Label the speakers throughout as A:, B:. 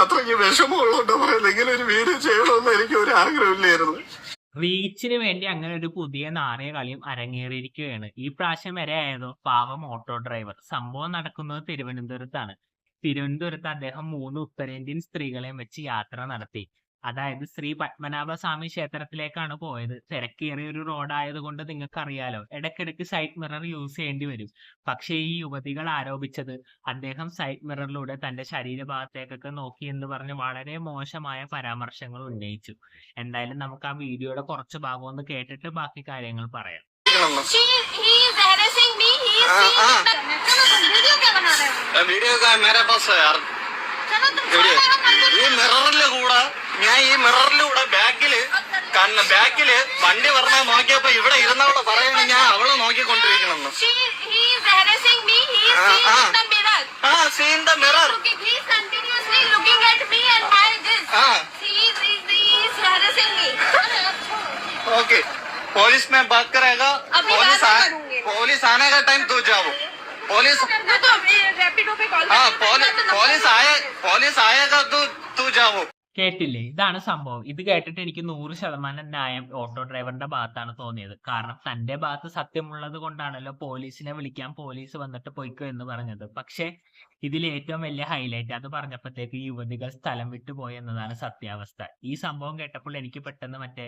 A: അത്രയ്ക്ക് വിഷമമുള്ളതുകൊണ്ട് പറയുന്നത് ഇങ്ങനെ ഒരു വീഡിയോ ചെയ്യണമെന്ന് എനിക്ക് ഒരു ആഗ്രഹമില്ലായിരുന്നു.
B: റീച്ചിന് വേണ്ടി അങ്ങനെ ഒരു പുതിയ നാണയ കളിയും അരങ്ങേറിയിരിക്കുകയാണ്. ഈ പ്രാവശ്യം വരെ ആയതോ പാവം ഓട്ടോ ഡ്രൈവർ. സംഭവം നടക്കുന്നത് തിരുവനന്തപുരത്താണ്. തിരുവനന്തപുരത്ത് അദ്ദേഹം 3 ഉത്തരേന്ത്യൻ സ്ത്രീകളെയും വെച്ച് യാത്ര നടത്തി. അതായത് ശ്രീ പത്മനാഭസ്വാമി ക്ഷേത്രത്തിലേക്കാണ് പോയത്. തിരക്കേറിയ ഒരു റോഡായതുകൊണ്ട് നിങ്ങൾക്കറിയാലോ, ഇടയ്ക്കിടയ്ക്ക് സൈഡ് മിറർ യൂസ് ചെയ്യേണ്ടി വരും. പക്ഷേ ഈ യുവതികൾ ആരോപിച്ചത് അദ്ദേഹം സൈഡ് മിററിലൂടെ തന്റെ ശരീരഭാഗത്തേക്കൊക്കെ നോക്കി എന്ന് പറഞ്ഞ് വളരെ മോശമായ പരാമർശങ്ങൾ ഉന്നയിച്ചു. എന്തായാലും നമുക്ക് ആ വീഡിയോയുടെ കുറച്ച് ഭാഗം ഒന്ന് കേട്ടിട്ട് ബാക്കി കാര്യങ്ങൾ പറയാം.
A: वीडियो का मेरे पास है यार. ഈ മിററിന്റെ കൂടെ ഞാൻ ഈ മിററിലൂടെ ബാക്കില് വണ്ടി പറഞ്ഞാൽ നോക്കിയപ്പോ ഇവിടെ ഇരുന്നവളെ പറയണ ഞാൻ അവളെ നോക്കിക്കൊണ്ടിരിക്കണെന്ന്. seen the mirror.
C: He's continuously looking at me and my this. He is harassing me.
A: Okay. Police में बात करेगा. पुलिस आने का टाइम तू जाओ. पुलिस
C: रैपिडो पे कॉल.
A: पुलिस आएगा तू जाओ.
B: കേട്ടില്ലേ? ഇതാണ് സംഭവം. ഇത് കേട്ടിട്ട് എനിക്ക് 100% ന്യായം ഓട്ടോ ഡ്രൈവറിന്റെ ഭാഗത്താണ് തോന്നിയത്. കാരണം തന്റെ ഭാഗത്ത് സത്യമുള്ളത് കൊണ്ടാണല്ലോ പോലീസിനെ വിളിക്കാൻ പോലീസ് വന്നിട്ട് പൊയ്ക്കോ എന്ന് പറഞ്ഞത്. പക്ഷെ ഇതിൽ ഏറ്റവും വലിയ ഹൈലൈറ്റ്, അത് പറഞ്ഞപ്പോഴത്തേക്ക് യുവതികൾ സ്ഥലം വിട്ടുപോയി എന്നതാണ് സത്യാവസ്ഥ. ഈ സംഭവം കേട്ടപ്പോൾ എനിക്ക് പെട്ടെന്ന് മറ്റേ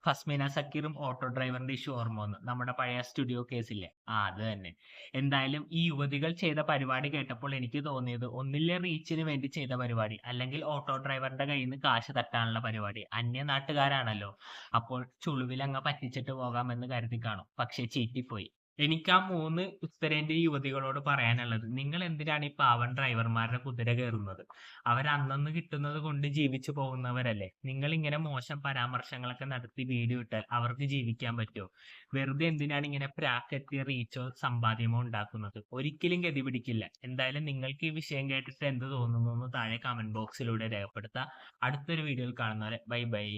B: ഫസ്മിന സക്കീറും ഓട്ടോ ഡ്രൈവറിന്റെ ഇഷ്യൂ ഓർമ്മ വന്നു. നമ്മുടെ പഴയ സ്റ്റുഡിയോ കേസില്ലേ, അത് തന്നെ. എന്തായാലും ഈ യുവതികൾ ചെയ്ത പരിപാടി കേട്ടപ്പോൾ എനിക്ക് തോന്നിയത് ഒന്നില്ലേ റീച്ചിന് വേണ്ടി ചെയ്ത പരിപാടി, അല്ലെങ്കിൽ ഓട്ടോ ഡ്രൈവറിന്റെ കയ്യിൽ നിന്ന് കാശ് തട്ടാനുള്ള പരിപാടി. അന്യ നാട്ടുകാരാണല്ലോ, അപ്പോൾ ചുളുവിലങ്ങ് പറ്റിച്ചിട്ട് പോകാമെന്ന് കരുതി കാണും. പക്ഷെ ചീറ്റിപ്പോയി. എനിക്ക് ആ 3 ഉത്തരേന്ത്യൻ യുവതികളോട് പറയാനുള്ളത്, നിങ്ങൾ എന്തിനാണ് ഈ പാവം ഡ്രൈവർമാരുടെ കുതിര കയറുന്നത്? അവർ അന്നന്ന് കിട്ടുന്നത് കൊണ്ട് ജീവിച്ചു പോകുന്നവരല്ലേ. നിങ്ങൾ ഇങ്ങനെ മോശം പരാമർശങ്ങളൊക്കെ നടത്തി വീഡിയോ ഇട്ടാൽ അവർക്ക് ജീവിക്കാൻ പറ്റുമോ? വെറുതെ എന്തിനാണ് ഇങ്ങനെ പ്രാക്കെത്തിയ റീച്ചോ സമ്പാദ്യമോ ഉണ്ടാക്കുന്നത്? ഒരിക്കലും ഗതി പിടിക്കില്ല. എന്തായാലും നിങ്ങൾക്ക് ഈ വിഷയം കേട്ടിട്ട് എന്ത് തോന്നുന്നു എന്ന് താഴെ കമന്റ് ബോക്സിലൂടെ രേഖപ്പെടുത്താം. അടുത്തൊരു വീഡിയോയിൽ കാണുന്നവരെ ബൈ ബൈ.